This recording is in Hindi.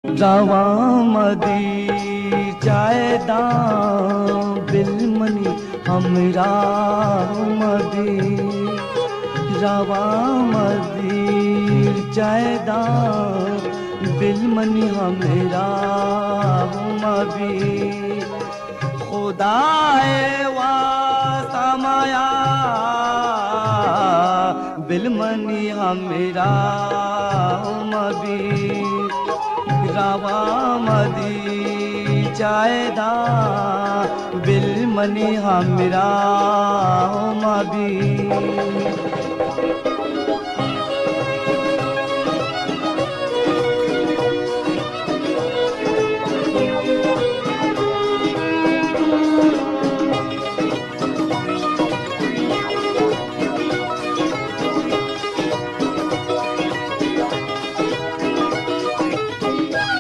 रवा मदी चायदा बिलमनी हमरा मदी रवा मदी चायदा बिलमनी हमरा मदी खुदाए वास्ता माया बिलमनी हमरा मदी रवा मदी चायदा बिलमनी हमरा मदी।